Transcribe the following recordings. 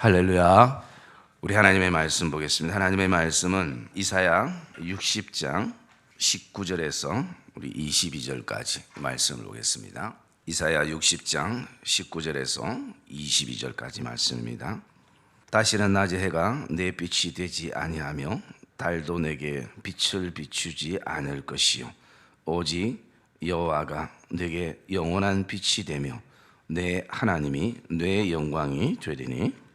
할렐루야. 우리 하나님의 말씀 보겠습니다. 하나님의 말씀은 이사야 60장 19절에서 우리 22절까지 말씀을 보겠습니다. 이사야 60장 19절에서 22절까지 말씀입니다. 다시는 낮의 해가 내 빛이 되지 아니하며 달도 내게 빛을 비추지 않을 것이요 오직 여호와가 내게 영원한 빛이 되며 내 하나님이 내 영광이 되리니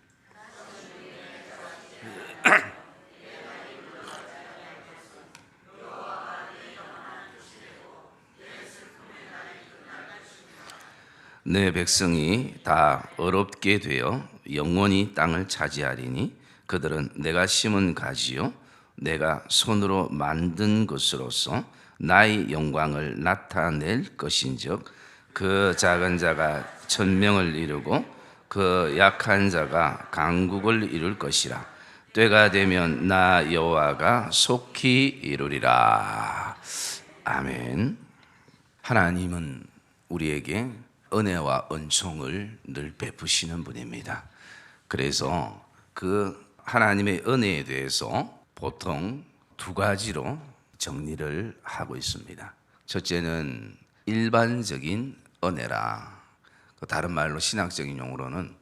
내 백성이 다 어렵게 되어 영원히 땅을 차지하리니 그들은 내가 심은 가지요 내가 손으로 만든 것으로서 나의 영광을 나타낼 것인즉 그 작은 자가 천명을 이루고 그 약한 자가 강국을 이룰 것이라. 때가 되면 나 여호와가 속히 이루리라. 아멘. 하나님은 우리에게 은혜와 은총을 늘 베푸시는 분입니다. 그래서 그 하나님의 은혜에 대해서 보통 두 가지로 정리를 하고 있습니다. 첫째는 일반적인 은혜라. 다른 말로 신학적인 용어로는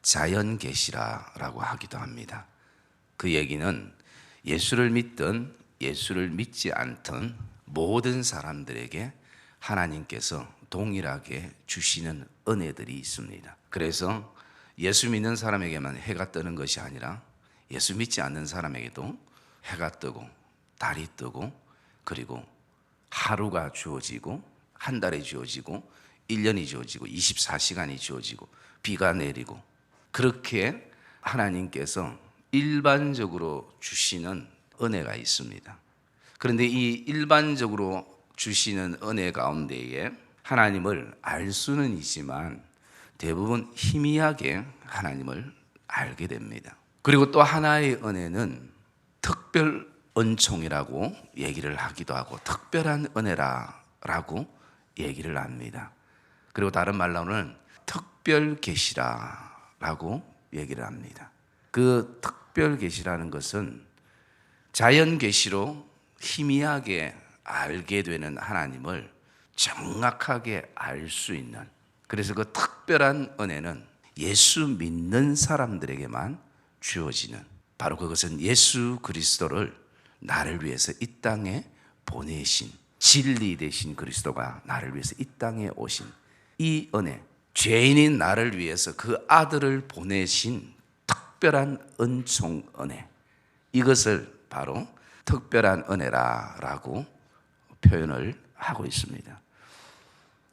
자연 계시라라고 하기도 합니다. 그 얘기는 예수를 믿든 예수를 믿지 않든 모든 사람들에게 하나님께서 동일하게 주시는 은혜들이 있습니다. 그래서 예수 믿는 사람에게만 해가 뜨는 것이 아니라 예수 믿지 않는 사람에게도 해가 뜨고 달이 뜨고 그리고 하루가 주어지고 한 달이 주어지고 1년이 주어지고 24시간이 주어지고 비가 내리고 그렇게 하나님께서 일반적으로 주시는 은혜가 있습니다. 그런데 이 일반적으로 주시는 은혜 가운데에 하나님을 알 수는 있지만 대부분 희미하게 하나님을 알게 됩니다. 그리고 또 하나의 은혜는 특별 은총이라고 얘기를 하기도 하고 특별한 은혜라고 얘기를 합니다. 그리고 다른 말로는 특별 계시라고 얘기를 합니다. 그 특별 계시라는 것은 자연 계시로 희미하게 알게 되는 하나님을 정확하게 알 수 있는, 그래서 그 특별한 은혜는 예수 믿는 사람들에게만 주어지는, 바로 그것은 예수 그리스도를 나를 위해서 이 땅에 보내신 진리 되신 그리스도가 나를 위해서 이 땅에 오신 이 은혜, 죄인인 나를 위해서 그 아들을 보내신 특별한 은총 은혜, 이것을 바로 특별한 은혜라고 표현을 하고 있습니다.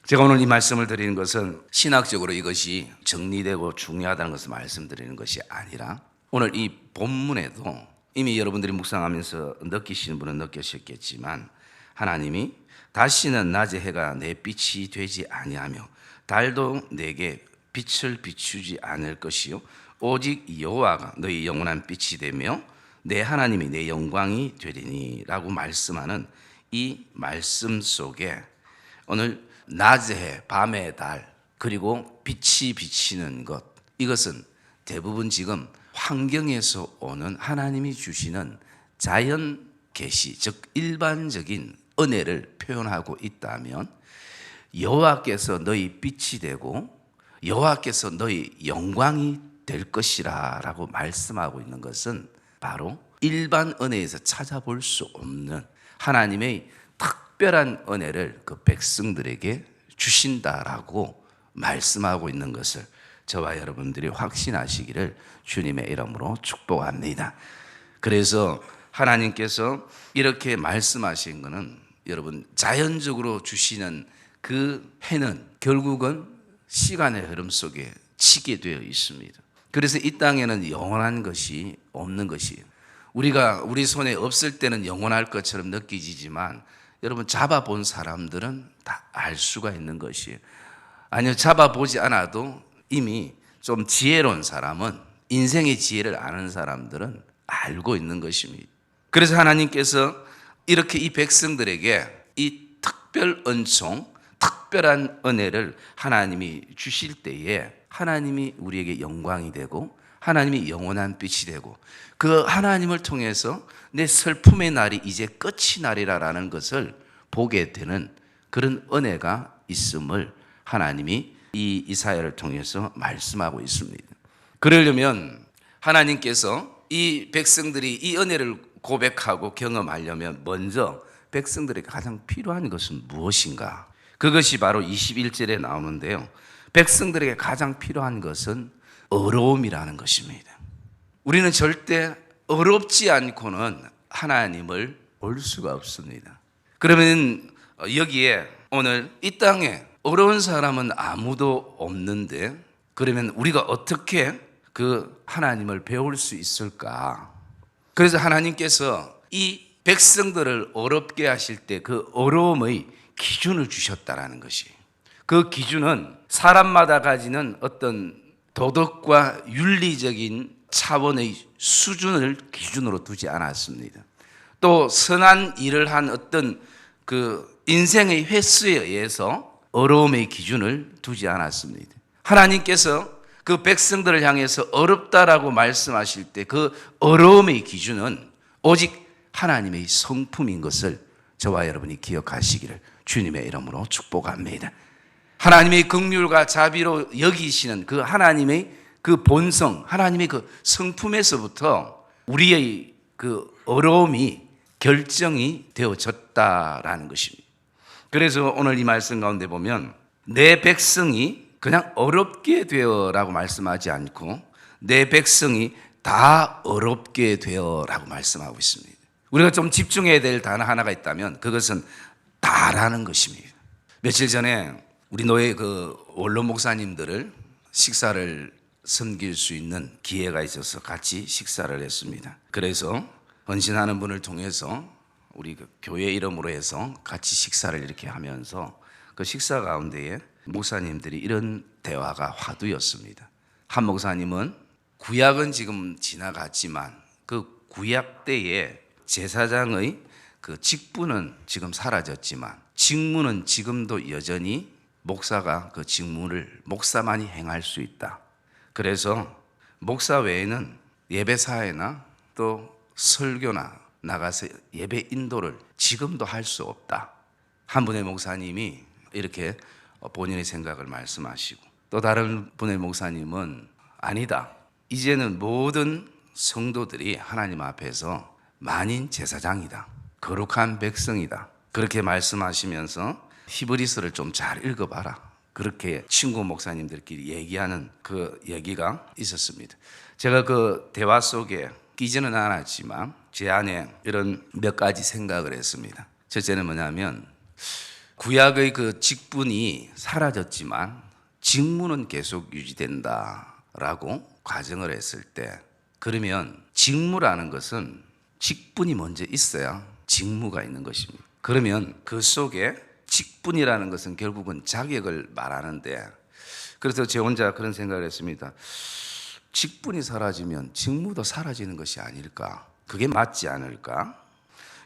제가 오늘 이 말씀을 드리는 것은 신학적으로 이것이 정리되고 중요하다는 것을 말씀드리는 것이 아니라 오늘 이 본문에도 이미 여러분들이 묵상하면서 느끼시는 분은 느끼셨겠지만 하나님이 다시는 낮의 해가 내 빛이 되지 아니하며 달도 내게 빛을 비추지 않을 것이요 오직 여호와가 너희 영원한 빛이 되며 내 하나님이 내 영광이 되리니 라고 말씀하는 이 말씀 속에 오늘 낮의 해, 밤의 달, 그리고 빛이 비치는 것, 이것은 대부분 지금 환경에서 오는 하나님이 주시는 자연 계시, 즉 일반적인 은혜를 표현하고 있다면 여호와께서 너희 빛이 되고 여호와께서 너희 영광이 될 것이라 라고 말씀하고 있는 것은 바로 일반 은혜에서 찾아볼 수 없는 하나님의 특별한 은혜를 그 백성들에게 주신다라고 말씀하고 있는 것을 저와 여러분들이 확신하시기를 주님의 이름으로 축복합니다. 그래서 하나님께서 이렇게 말씀하신 것은 여러분 자연적으로 주시는 그 해는 결국은 시간의 흐름 속에 치게 되어 있습니다. 그래서 이 땅에는 영원한 것이 없는 것이에요. 우리가 우리 손에 없을 때는 영원할 것처럼 느껴지지만 여러분 잡아본 사람들은 다 알 수가 있는 것이에요. 아니요, 잡아보지 않아도 이미 좀 지혜로운 사람은, 인생의 지혜를 아는 사람들은 알고 있는 것입니다. 그래서 하나님께서 이렇게 이 백성들에게 이 특별 은총, 특별한 은혜를 하나님이 주실 때에 하나님이 우리에게 영광이 되고 하나님이 영원한 빛이 되고 그 하나님을 통해서 내 슬픔의 날이 이제 끝이 날이라는 것을 보게 되는 그런 은혜가 있음을 하나님이 이 이사야를 통해서 말씀하고 있습니다. 그러려면 하나님께서 이 백성들이 이 은혜를 고백하고 경험하려면 먼저 백성들에게 가장 필요한 것은 무엇인가? 그것이 바로 21절에 나오는데요. 백성들에게 가장 필요한 것은 어려움이라는 것입니다. 우리는 절대 어렵지 않고는 하나님을 볼 수가 없습니다. 그러면 여기에 오늘 이 땅에 어려운 사람은 아무도 없는데 그러면 우리가 어떻게 그 하나님을 배울 수 있을까? 그래서 하나님께서 이 백성들을 어렵게 하실 때 그 어려움의 기준을 주셨다라는 것이, 그 기준은 사람마다 가지는 어떤 도덕과 윤리적인 차원의 수준을 기준으로 두지 않았습니다. 또 선한 일을 한 어떤 그 인생의 횟수에 의해서 어려움의 기준을 두지 않았습니다. 하나님께서 그 백성들을 향해서 어렵다라고 말씀하실 때 그 어려움의 기준은 오직 하나님의 성품인 것을 저와 여러분이 기억하시기를 주님의 이름으로 축복합니다. 하나님의 긍휼과 자비로 여기시는 그 하나님의 그 본성, 하나님의 그 성품에서부터 우리의 그 어려움이 결정이 되어졌다라는 것입니다. 그래서 오늘 이 말씀 가운데 보면 내 백성이 그냥 어렵게 되어라고 말씀하지 않고 내 백성이 다 어렵게 되어라고 말씀하고 있습니다. 우리가 좀 집중해야 될 단어 하나가 있다면 그것은 다라는 것입니다. 며칠 전에 우리 노예 그 원로 목사님들을 식사를 섬길 수 있는 기회가 있어서 같이 식사를 했습니다. 그래서 헌신하는 분을 통해서 우리 그 교회 이름으로 해서 같이 식사를 이렇게 하면서 그 식사 가운데에 목사님들이 이런 대화가 화두였습니다. 한 목사님은 구약은 지금 지나갔지만 그 구약 때에 제사장의 그 직분은 지금 사라졌지만 직무는 지금도 여전히 목사가 그 직무를 목사만이 행할 수 있다. 그래서 목사 외에는 예배사회나 또 설교나 나가서 예배 인도를 지금도 할 수 없다. 한 분의 목사님이 이렇게 본인의 생각을 말씀하시고 또 다른 분의 목사님은 아니다. 이제는 모든 성도들이 하나님 앞에서 만인 제사장이다. 거룩한 백성이다. 그렇게 말씀하시면서 히브리서를 좀 잘 읽어봐라. 그렇게 친구 목사님들끼리 얘기하는 그 얘기가 있었습니다. 제가 그 대화 속에 끼지는 않았지만 제 안에 이런 몇 가지 생각을 했습니다. 첫째는 뭐냐면 구약의 그 직분이 사라졌지만 직무는 계속 유지된다라고 가정을 했을 때 그러면 직무라는 것은 직분이 먼저 있어야 직무가 있는 것입니다. 그러면 그 속에 직분이라는 것은 결국은 자격을 말하는데 그래서 제 혼자 그런 생각을 했습니다. 직분이 사라지면 직무도 사라지는 것이 아닐까? 그게 맞지 않을까?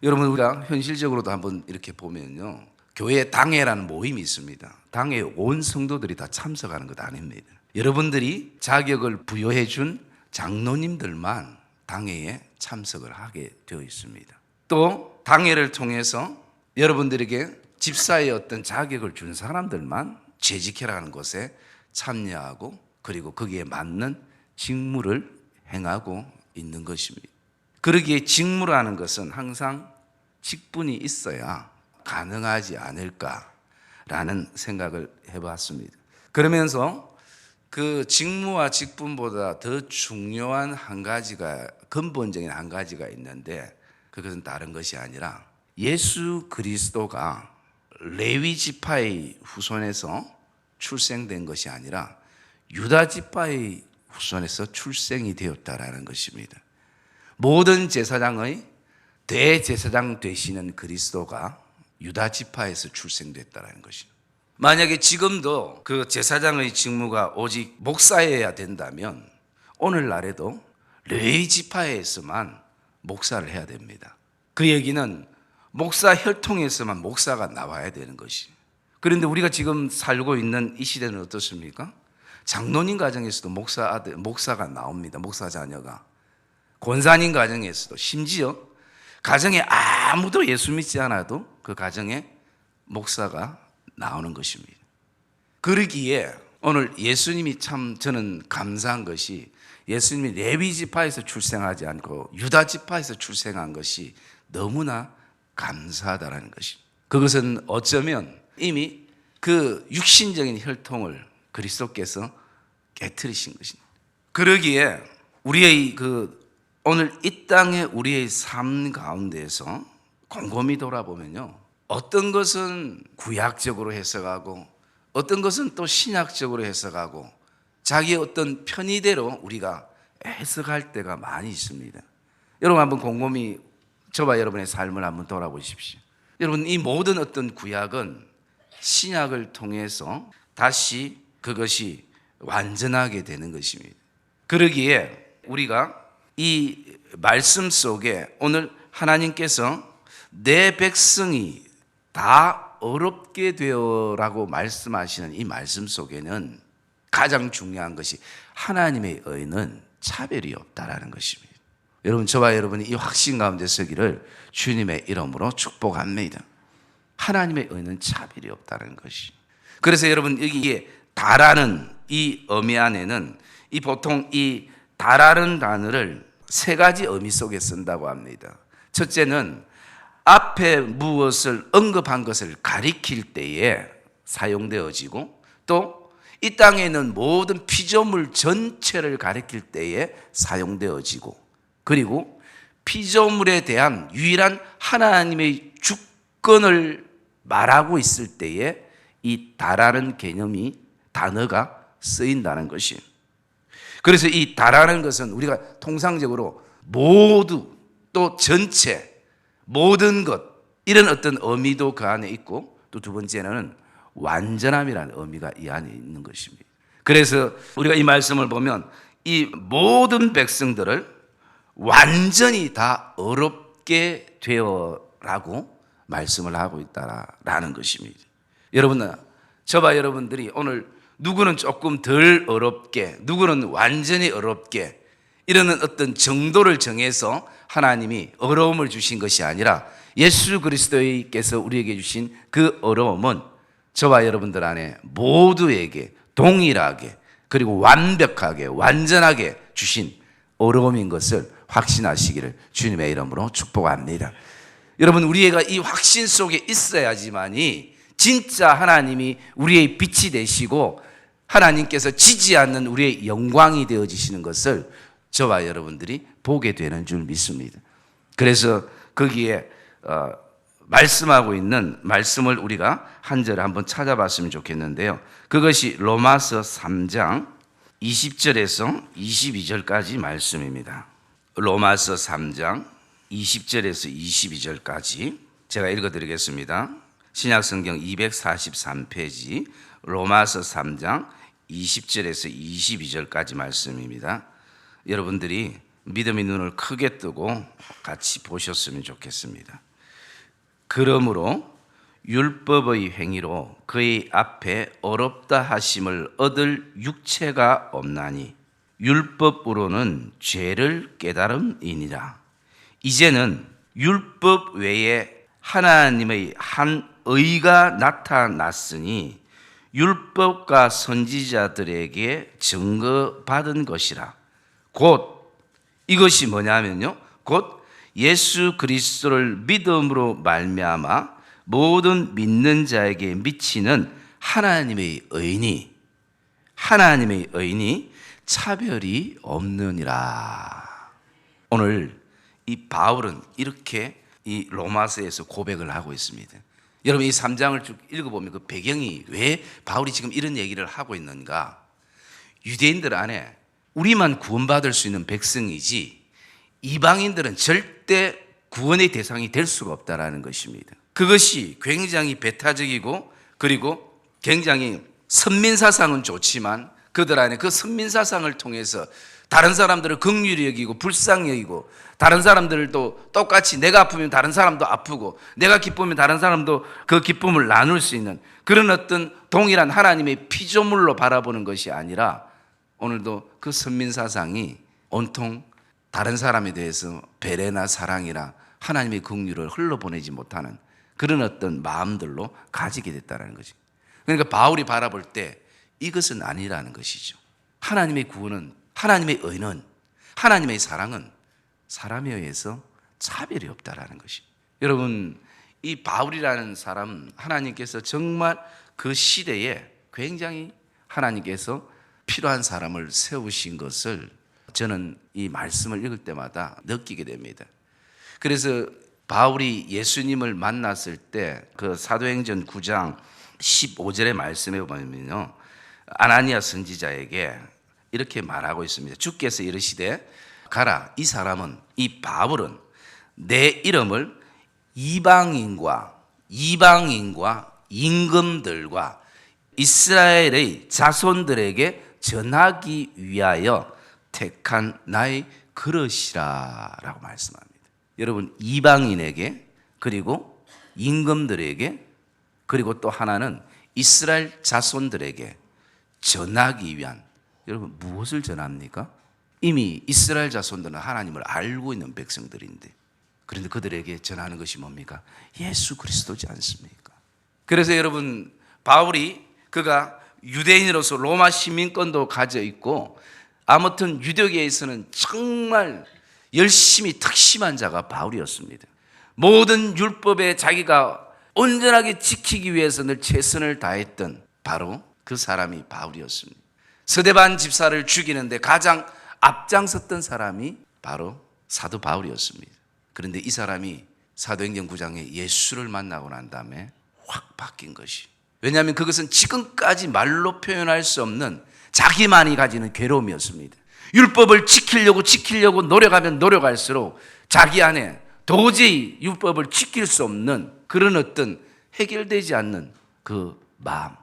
여러분 우리가 현실적으로도 한번 이렇게 보면요. 교회 당회라는 모임이 있습니다. 당회 온 성도들이 다 참석하는 것 아닙니다. 여러분들이 자격을 부여해 준 장로님들만 당회에 참석을 하게 되어 있습니다. 또 당회를 통해서 여러분들에게 집사의 어떤 자격을 준 사람들만 재직회라는 곳에 참여하고 그리고 거기에 맞는 직무를 행하고 있는 것입니다. 그러기에 직무라는 것은 항상 직분이 있어야 가능하지 않을까라는 생각을 해봤습니다. 그러면서 그 직무와 직분보다 더 중요한 한 가지가 근본적인 한 가지가 있는데 그것은 다른 것이 아니라 예수 그리스도가 레위 지파의 후손에서 출생된 것이 아니라 유다 지파의 후손에서 출생이 되었다라는 것입니다. 모든 제사장의 대제사장 되시는 그리스도가 유다 지파에서 출생됐다라는 것입니다. 만약에 지금도 그 제사장의 직무가 오직 목사여야 된다면 오늘날에도 레위 지파에서만 목사를 해야 됩니다. 그 얘기는 목사 혈통에서만 목사가 나와야 되는 것이. 그런데 우리가 지금 살고 있는 이 시대는 어떻습니까? 장로님 가정에서도 목사가 나옵니다. 목사 자녀가. 권사님 가정에서도, 심지어 가정에 아무도 예수 믿지 않아도 그 가정에 목사가 나오는 것입니다. 그러기에 오늘 예수님이 참 저는 감사한 것이, 예수님이 레위 지파에서 출생하지 않고 유다 지파에서 출생한 것이 너무나 감사하다라는 것입니다. 그것은 어쩌면 이미 그 육신적인 혈통을 그리스도께서 깨트리신 것입니다. 그러기에 우리의 오늘 이 땅의 우리의 삶 가운데에서 곰곰이 돌아보면요, 어떤 것은 구약적으로 해석하고 어떤 것은 또 신약적으로 해석하고 자기의 어떤 편의대로 우리가 해석할 때가 많이 있습니다. 여러분 한번 곰곰이 저와 여러분의 삶을 한번 돌아보십시오. 여러분, 이 모든 어떤 구약은 신약을 통해서 다시 그것이 완전하게 되는 것입니다. 그러기에 우리가 이 말씀 속에 오늘 하나님께서 내 백성이 다 어렵게 되어라고 말씀하시는 이 말씀 속에는 가장 중요한 것이 하나님의 의는 차별이 없다라는 것입니다. 여러분, 저와 여러분이 이 확신 가운데 서기를 주님의 이름으로 축복합니다. 하나님의 의는 차별이 없다는 것이. 그래서 여러분, 여기에 다라는 이 의미 안에는 이 보통 이 다라는 단어를 세 가지 의미 속에 쓴다고 합니다. 첫째는 앞에 무엇을 언급한 것을 가리킬 때에 사용되어지고, 또 이 땅에 있는 모든 피조물 전체를 가리킬 때에 사용되어지고, 그리고 피조물에 대한 유일한 하나님의 주권을 말하고 있을 때에 이 다라는 개념이, 단어가 쓰인다는 것이에요. 그래서 이 다라는 것은 우리가 통상적으로 모두, 또 전체, 모든 것, 이런 어떤 의미도 그 안에 있고, 또 두 번째는 완전함이라는 의미가 이 안에 있는 것입니다. 그래서 우리가 이 말씀을 보면 이 모든 백성들을 완전히 다 어렵게 되어라고 말씀을 하고 있다라는 것입니다. 여러분, 저와 여러분들이 오늘 누구는 조금 덜 어렵게, 누구는 완전히 어렵게, 이러는 어떤 정도를 정해서 하나님이 어려움을 주신 것이 아니라 예수 그리스도께서 우리에게 주신 그 어려움은 저와 여러분들 안에 모두에게 동일하게, 그리고 완벽하게, 완전하게 주신 어려움인 것을 확신하시기를 주님의 이름으로 축복합니다. 여러분, 우리가 이 확신 속에 있어야지만이 진짜 하나님이 우리의 빛이 되시고 하나님께서 지지 않는 우리의 영광이 되어지시는 것을 저와 여러분들이 보게 되는 줄 믿습니다. 그래서 거기에 말씀하고 있는 말씀을 우리가 한 절 한번 찾아봤으면 좋겠는데요. 그것이 로마서 3장 20절에서 22절까지 말씀입니다. 로마서 3장 20절에서 22절까지 제가 읽어드리겠습니다. 신약성경 243페이지 로마서 3장 20절에서 22절까지 말씀입니다. 여러분들이 믿음의 눈을 크게 뜨고 같이 보셨으면 좋겠습니다. 그러므로 율법의 행위로 그의 앞에 어렵다 하심을 얻을 육체가 없나니 율법으로는 죄를 깨달음이니라. 이제는 율법 외에 하나님의 한 의가 나타났으니 율법과 선지자들에게 증거받은 것이라. 곧 이것이 뭐냐면요, 곧 예수 그리스도를 믿음으로 말미암아 모든 믿는 자에게 미치는 하나님의 의니 차별이 없느니라. 오늘 이 바울은 이렇게 이 로마서에서 고백을 하고 있습니다. 여러분, 이 3장을 쭉 읽어보면 그 배경이 왜 바울이 지금 이런 얘기를 하고 있는가? 유대인들 안에 우리만 구원받을 수 있는 백성이지 이방인들은 절대 구원의 대상이 될 수가 없다라는 것입니다. 그것이 굉장히 배타적이고, 그리고 굉장히 선민사상은 좋지만 그들 안에 그 선민사상을 통해서 다른 사람들을 긍휼히 여기고 불쌍히 여기고, 다른 사람들도 똑같이 내가 아프면 다른 사람도 아프고, 내가 기쁘면 다른 사람도 그 기쁨을 나눌 수 있는 그런 어떤 동일한 하나님의 피조물로 바라보는 것이 아니라, 오늘도 그 선민사상이 온통 다른 사람에 대해서 배려나 사랑이나 하나님의 긍휼을 흘러보내지 못하는 그런 어떤 마음들로 가지게 됐다는 거지. 그러니까 바울이 바라볼 때 이것은 아니라는 것이죠. 하나님의 구원은, 하나님의 의는, 하나님의 사랑은 사람에 의해서 차별이 없다라는 것이. 여러분, 이 바울이라는 사람, 하나님께서 정말 그 시대에 굉장히 하나님께서 필요한 사람을 세우신 것을 저는 이 말씀을 읽을 때마다 느끼게 됩니다. 그래서 바울이 예수님을 만났을 때 그 사도행전 9장 15절의 말씀에 보면요, 아나니아 선지자에게 이렇게 말하고 있습니다. 주께서 이르시되 가라, 이 사람은, 이 바울은 내 이름을 이방인과 임금들과 이스라엘의 자손들에게 전하기 위하여 택한 나의 그릇이라 라고 말씀합니다. 여러분, 이방인에게, 그리고 임금들에게, 그리고 또 하나는 이스라엘 자손들에게 전하기 위한, 여러분 무엇을 전합니까? 이미 이스라엘 자손들은 하나님을 알고 있는 백성들인데, 그런데 그들에게 전하는 것이 뭡니까? 예수 그리스도지 않습니까? 그래서 여러분, 바울이 그가 유대인으로서 로마 시민권도 가져 있고, 아무튼 유대계에서는 정말 열심히 특심한 자가 바울이었습니다. 모든 율법에 자기가 온전하게 지키기 위해서 늘 최선을 다했던 바로 그 사람이 바울이었습니다. 스데반 집사를 죽이는데 가장 앞장섰던 사람이 바로 사도 바울이었습니다. 그런데 이 사람이 사도행전 9장에 예수를 만나고 난 다음에 확 바뀐 것이, 왜냐하면 그것은 지금까지 말로 표현할 수 없는 자기만이 가지는 괴로움이었습니다. 율법을 지키려고 노력하면 노력할수록 자기 안에 도저히 율법을 지킬 수 없는 그런 어떤 해결되지 않는 그 마음,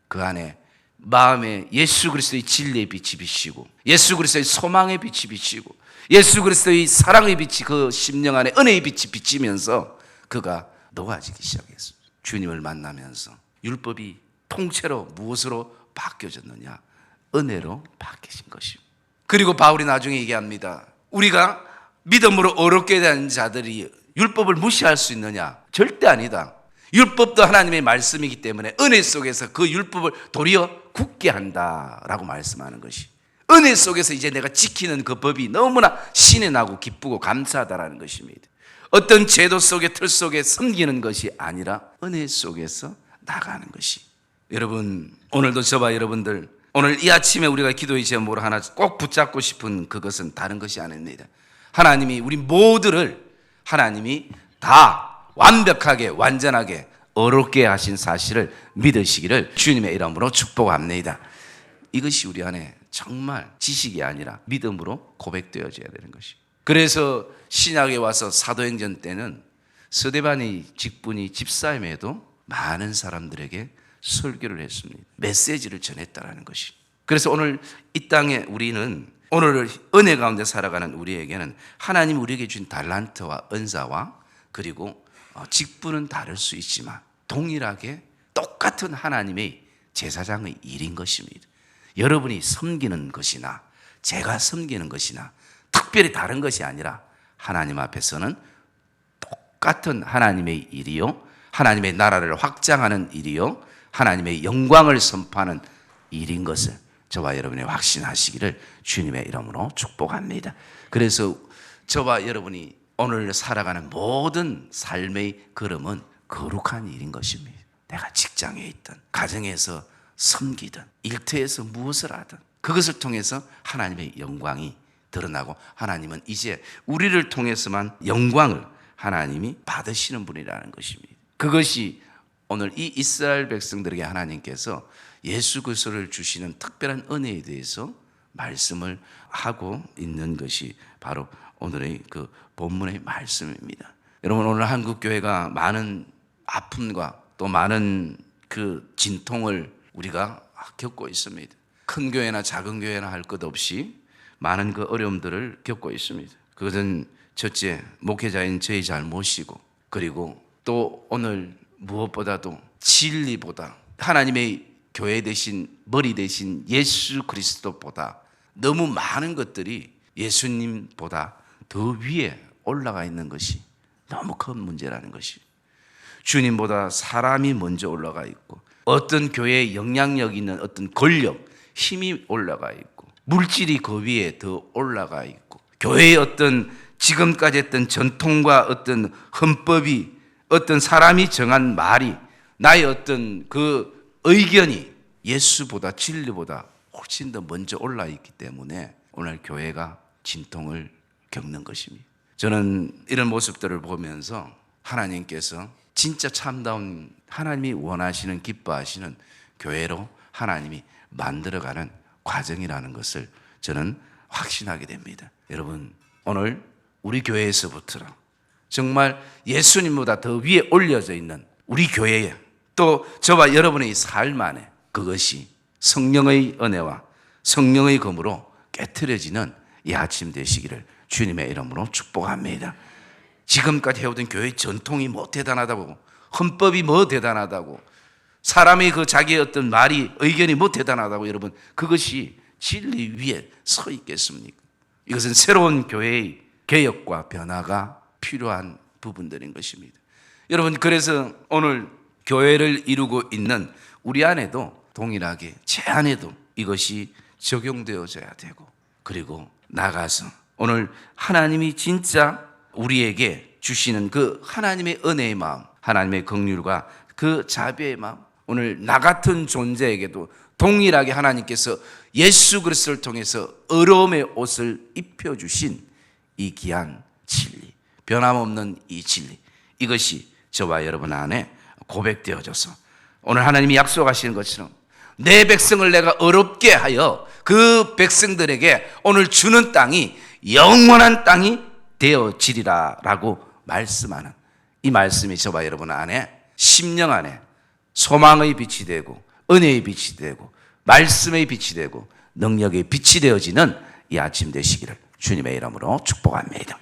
그 안에 마음에 예수 그리스도의 진리의 빛이 비치고, 예수 그리스도의 소망의 빛이 비치고, 예수 그리스도의 사랑의 빛이 그 심령 안에 은혜의 빛이 비치면서 그가 녹아지기 시작했어요. 주님을 만나면서 율법이 통째로 무엇으로 바뀌어졌느냐? 은혜로 바뀌신 것입니다. 그리고 바울이 나중에 얘기합니다. 우리가 믿음으로 어렵게 된 자들이 율법을 무시할 수 있느냐? 절대 아니다. 율법도 하나님의 말씀이기 때문에 은혜 속에서 그 율법을 도리어 굳게 한다라고 말씀하는 것이, 은혜 속에서 이제 내가 지키는 그 법이 너무나 신이 나고 기쁘고 감사하다라는 것입니다. 어떤 제도 속에 틀 속에 섬기는 것이 아니라 은혜 속에서 나가는 것이. 여러분, 오늘도 저와 여러분들, 오늘 이 아침에 우리가 기도의 제목으로 하나 꼭 붙잡고 싶은 그것은 다른 것이 아닙니다. 하나님이 우리 모두를, 하나님이 다 완벽하게 완전하게 어렵게 하신 사실을 믿으시기를 주님의 이름으로 축복합니다. 이것이 우리 안에 정말 지식이 아니라 믿음으로 고백되어져야 되는 것이. 그래서 신약에 와서 사도행전 때는 스데반의 직분이 집사임에도 많은 사람들에게 설교를 했습니다. 메시지를 전했다라는 것이. 그래서 오늘 이 땅에 우리는, 오늘 은혜 가운데 살아가는 우리에게는 하나님 우리에게 준 달란트와 은사와 그리고 직분은 다를 수 있지만 동일하게 똑같은 하나님의 제사장의 일인 것입니다. 여러분이 섬기는 것이나 제가 섬기는 것이나 특별히 다른 것이 아니라 하나님 앞에서는 똑같은 하나님의 일이요, 하나님의 나라를 확장하는 일이요, 하나님의 영광을 선포하는 일인 것을 저와 여러분이 확신하시기를 주님의 이름으로 축복합니다. 그래서 저와 여러분이 오늘 살아가는 모든 삶의 걸음은 거룩한 일인 것입니다. 내가 직장에 있든 가정에서 섬기든 일터에서 무엇을 하든 그것을 통해서 하나님의 영광이 드러나고, 하나님은 이제 우리를 통해서만 영광을 하나님이 받으시는 분이라는 것입니다. 그것이 오늘 이 이스라엘 백성들에게 하나님께서 예수 그리스도를 주시는 특별한 은혜에 대해서 말씀을 하고 있는 것이 바로 오늘의 그 본문의 말씀입니다. 여러분, 오늘 한국 교회가 많은 아픔과 또 많은 그 진통을 우리가 겪고 있습니다. 큰 교회나 작은 교회나 할 것 없이 많은 그 어려움들을 겪고 있습니다. 그것은 첫째, 목회자인 저희 잘못이고, 그리고 또 오늘 무엇보다도 진리보다 하나님의 교회 대신 머리 대신 예수 그리스도보다 너무 많은 것들이 예수님보다 더 위에 올라가 있는 것이 너무 큰 문제라는 것이, 주님보다 사람이 먼저 올라가 있고, 어떤 교회에 영향력 있는 어떤 권력, 힘이 올라가 있고, 물질이 그 위에 더 올라가 있고, 교회의 어떤 지금까지 했던 전통과 어떤 헌법이, 어떤 사람이 정한 말이, 나의 어떤 그 의견이 예수보다 진리보다 훨씬 더 먼저 올라 있기 때문에 오늘 교회가 진통을 겪는 것입니다. 저는 이런 모습들을 보면서 하나님께서 진짜 참다운, 하나님이 원하시는, 기뻐하시는 교회로 하나님이 만들어가는 과정이라는 것을 저는 확신하게 됩니다. 여러분, 오늘 우리 교회에서부터 정말 예수님보다 더 위에 올려져 있는 우리 교회에, 또 저와 여러분의 삶 안에 그것이 성령의 은혜와 성령의 검으로 깨트려지는 이 아침 되시기를 주님의 이름으로 축복합니다. 지금까지 해오던 교회의 전통이 뭐 대단하다고, 헌법이 뭐 대단하다고, 사람의 그 자기의 어떤 말이, 의견이 뭐 대단하다고, 여러분, 그것이 진리 위에 서 있겠습니까? 이것은 새로운 교회의 개혁과 변화가 필요한 부분들인 것입니다. 여러분, 그래서 오늘 교회를 이루고 있는 우리 안에도 동일하게 제 안에도 이것이 적용되어져야 되고, 그리고 나가서 오늘 하나님이 진짜 우리에게 주시는 그 하나님의 은혜의 마음, 하나님의 긍휼과 그 자비의 마음, 오늘 나 같은 존재에게도 동일하게 하나님께서 예수 그리스도를 통해서 의로움의 옷을 입혀주신 이 귀한 진리, 변함없는 이 진리, 이것이 저와 여러분 안에 고백되어져서 오늘 하나님이 약속하시는 것처럼 내 백성을 내가 어렵게 하여 그 백성들에게 오늘 주는 땅이 영원한 땅이 되어지리라 라고 말씀하는 이 말씀이 저와 여러분 안에, 심령 안에 소망의 빛이 되고, 은혜의 빛이 되고, 말씀의 빛이 되고, 능력의 빛이 되어지는 이 아침 되시기를 주님의 이름으로 축복합니다.